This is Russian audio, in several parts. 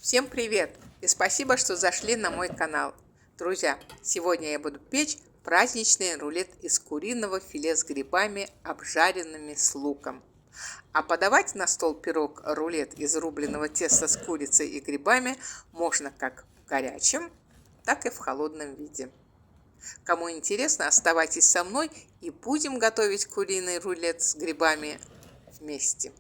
Всем привет и спасибо, что зашли на мой канал. Друзья, сегодня я буду печь праздничный рулет из куриного филе с грибами, обжаренными с луком. А подавать на стол пирог-рулет из рубленого теста с курицей и грибами можно как в горячем, так и в холодном виде. Кому интересно, оставайтесь со мной и будем готовить куриный рулет с грибами вместе.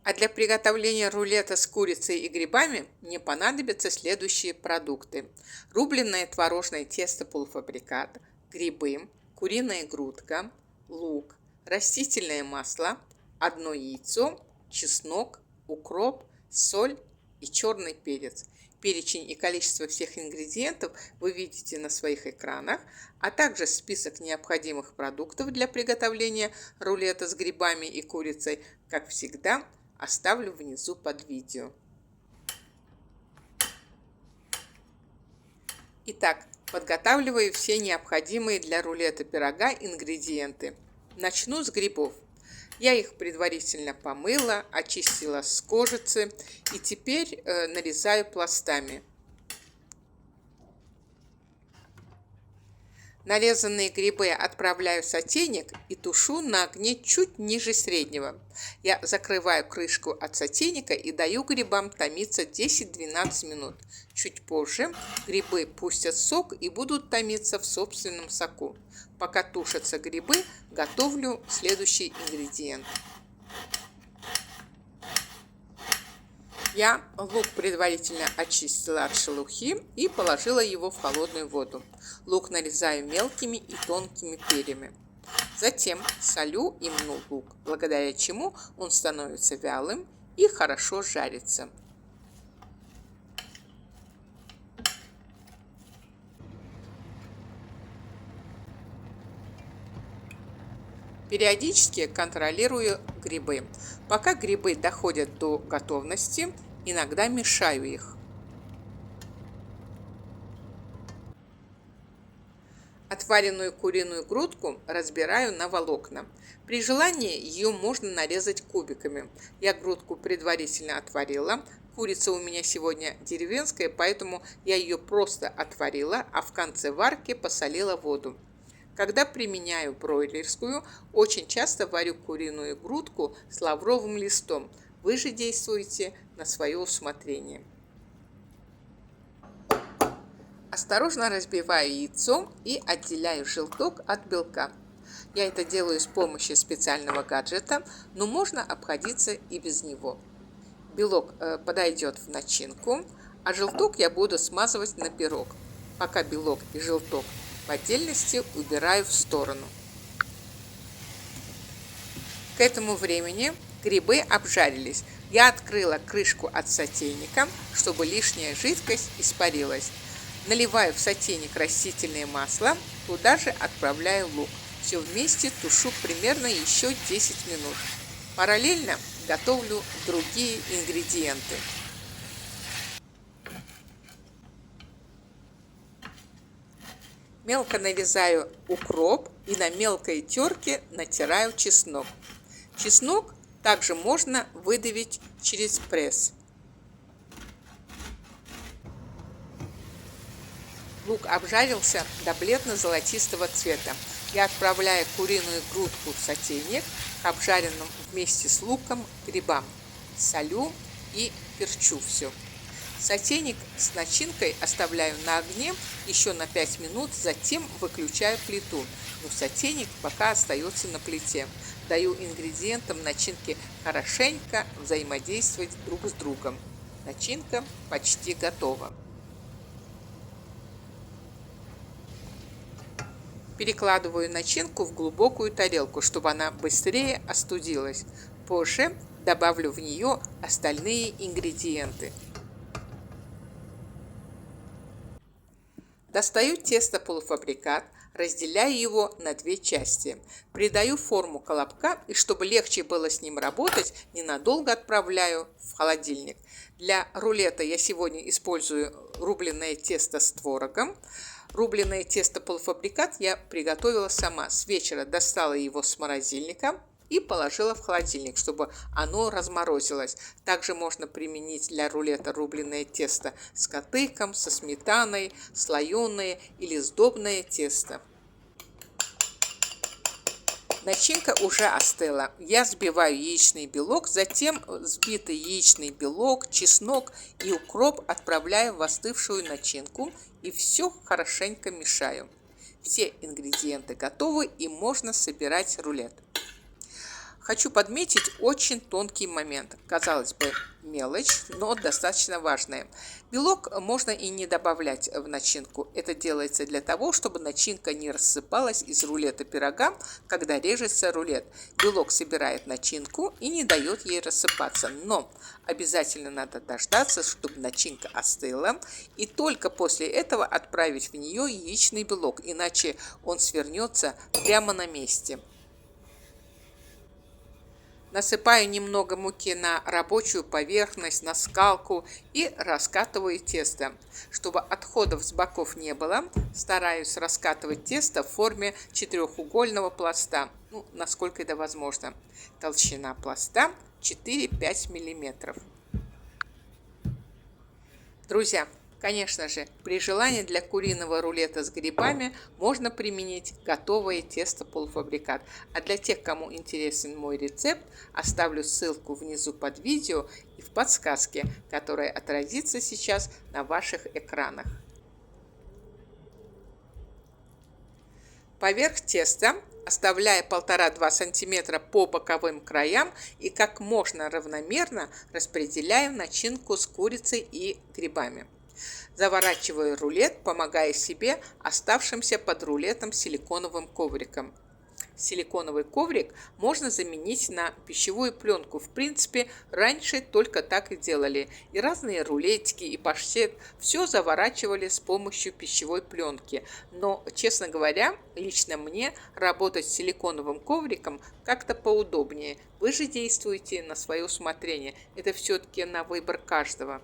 А для приготовления рулета с курицей и грибами мне понадобятся следующие продукты. Рубленное творожное тесто полуфабрикат, грибы, куриная грудка, лук, растительное масло, одно яйцо, чеснок, укроп, соль и черный перец. Перечень и количество всех ингредиентов вы видите на своих экранах, а также список необходимых продуктов для приготовления рулета с грибами и курицей, как всегда, оставлю внизу под видео. Итак, подготавливаю все необходимые для рулета пирога ингредиенты. Начну с грибов. Я их предварительно помыла, очистила с кожицы и теперь нарезаю пластами. Нарезанные грибы отправляю в сотейник и тушу на огне чуть ниже среднего. Я закрываю крышку от сотейника и даю грибам томиться 10-12 минут. Чуть позже грибы пустят сок и будут томиться в собственном соку. Пока тушатся грибы, готовлю следующий ингредиент. Я лук предварительно очистила от шелухи и положила его в холодную воду. Лук нарезаю мелкими и тонкими перьями. Затем солю и мну лук, благодаря чему он становится вялым и хорошо жарится. Периодически контролирую грибы. Пока грибы доходят до готовности, иногда мешаю их. Отваренную куриную грудку разбираю на волокна. При желании ее можно нарезать кубиками. Я грудку предварительно отварила. Курица у меня сегодня деревенская, поэтому я ее просто отварила, а в конце варки посолила воду. Когда применяю бройлерскую, очень часто варю куриную грудку с лавровым листом. Вы же действуете на свое усмотрение. Осторожно разбиваю яйцо и отделяю желток от белка. Я это делаю с помощью специального гаджета, но можно обходиться и без него. Белок подойдет в начинку, а желток я буду смазывать на пирог. Пока белок и желток в отдельности убираю в сторону. К этому времени грибы обжарились. Я открыла крышку от сотейника, чтобы лишняя жидкость испарилась. Наливаю в сотейник растительное масло, туда же отправляю лук. Все вместе тушу примерно еще 10 минут. Параллельно готовлю другие ингредиенты. Мелко нарезаю укроп и на мелкой терке натираю чеснок. Чеснок также можно выдавить через пресс. Лук обжарился до бледно-золотистого цвета. Я отправляю куриную грудку в сотейник к обжаренным вместе с луком грибам. Солю и перчу все. Сотейник с начинкой оставляю на огне еще на 5 минут, затем выключаю плиту, но сотейник пока остается на плите. Даю ингредиентам начинки хорошенько взаимодействовать друг с другом. Начинка почти готова. Перекладываю начинку в глубокую тарелку, чтобы она быстрее остудилась. Позже добавлю в нее остальные ингредиенты. Достаю тесто полуфабрикат, разделяю его на две части. Придаю форму колобка и, чтобы легче было с ним работать, ненадолго отправляю в холодильник. Для рулета я сегодня использую рубленное тесто с творогом. Рубленное тесто полуфабрикат я приготовила сама. С вечера достала его с морозильника, и положила в холодильник, чтобы оно разморозилось. Также можно применить для рулета рубленое тесто с катыком, со сметаной, слоеное или сдобное тесто. Начинка уже остыла. Я взбиваю яичный белок, затем взбитый яичный белок, чеснок и укроп отправляю в остывшую начинку и все хорошенько мешаю. Все ингредиенты готовы и можно собирать рулет. Хочу подметить очень тонкий момент. Казалось бы, мелочь, но достаточно важная. Белок можно и не добавлять в начинку. Это делается для того, чтобы начинка не рассыпалась из рулета пирога, когда режется рулет. Белок собирает начинку и не дает ей рассыпаться. Но обязательно надо дождаться, чтобы начинка остыла, и только после этого отправить в нее яичный белок, иначе он свернется прямо на месте. Насыпаю немного муки на рабочую поверхность, на скалку и раскатываю тесто. Чтобы отходов с боков не было, стараюсь раскатывать тесто в форме четырехугольного пласта, насколько это возможно. Толщина пласта 4-5 мм. Друзья, конечно же, при желании для куриного рулета с грибами можно применить готовое тесто-полуфабрикат. А для тех, кому интересен мой рецепт, оставлю ссылку внизу под видео и в подсказке, которая отразится сейчас на ваших экранах. Поверх теста оставляя 1,5-2 см по боковым краям и как можно равномерно распределяю начинку с курицей и грибами. Заворачиваю рулет, помогая себе оставшимся под рулетом силиконовым ковриком. Силиконовый коврик можно заменить на пищевую пленку. В принципе, раньше только так и делали. И разные рулетики, и паштет все заворачивали с помощью пищевой пленки. Но, честно говоря, лично мне работать с силиконовым ковриком как-то поудобнее. Вы же действуете на свое усмотрение. Это все-таки на выбор каждого.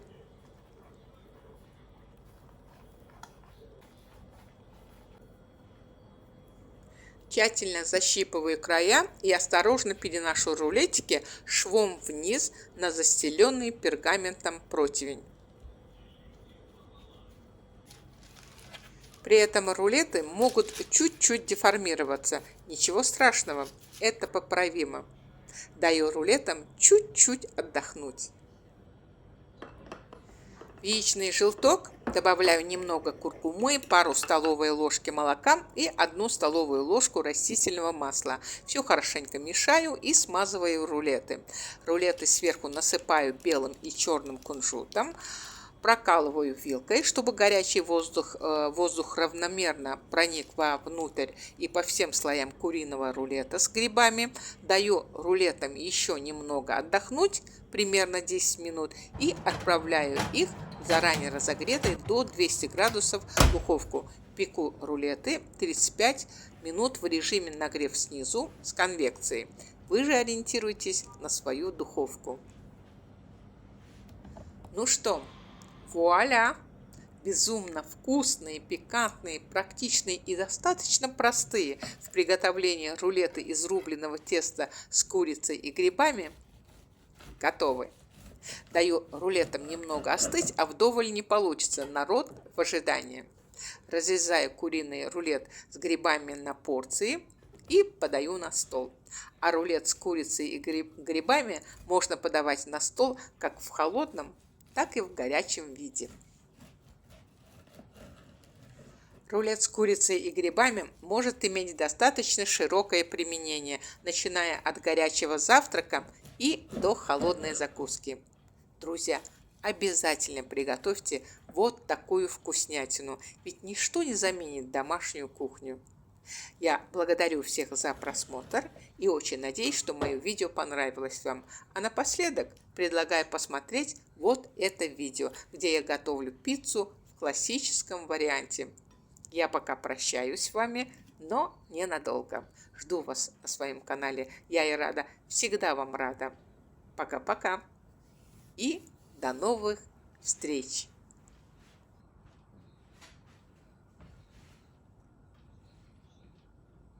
Тщательно защипываю края и осторожно переношу рулетики швом вниз на застеленный пергаментом противень. При этом рулеты могут чуть-чуть деформироваться. Ничего страшного, это поправимо. Даю рулетам чуть-чуть отдохнуть. В яичный желток добавляю немного куркумы, пару столовой ложки молока и 1 столовую ложку растительного масла. Все хорошенько мешаю и смазываю рулеты. Рулеты сверху насыпаю белым и черным кунжутом. Прокалываю вилкой, чтобы горячий воздух равномерно проник вовнутрь и по всем слоям куриного рулета с грибами. Даю рулетам еще немного отдохнуть, примерно 10 минут, и отправляю их в заранее разогретую до 200 градусов духовку. Пеку рулеты 35 минут в режиме нагрев снизу с конвекцией. Вы же ориентируйтесь на свою духовку. Ну что? Вуаля! Безумно вкусные, пикантные, практичные и достаточно простые в приготовлении рулеты из рубленого теста с курицей и грибами готовы. Даю рулетам немного остыть, а вдоволь не получится. Народ в ожидании. Разрезаю куриный рулет с грибами на порции и подаю на стол. А рулет с курицей и грибами можно подавать на стол как в холодном, так и в горячем виде. Рулет с курицей и грибами может иметь достаточно широкое применение, начиная от горячего завтрака и до холодной закуски. Друзья, обязательно приготовьте вот такую вкуснятину, ведь ничто не заменит домашнюю кухню. Я благодарю всех за просмотр и очень надеюсь, что мое видео понравилось вам. А напоследок предлагаю посмотреть вот это видео, где я готовлю пиццу в классическом варианте. Я пока прощаюсь с вами, но ненадолго. Жду вас на своем канале. Я и рада, всегда вам рада. Пока-пока и до новых встреч!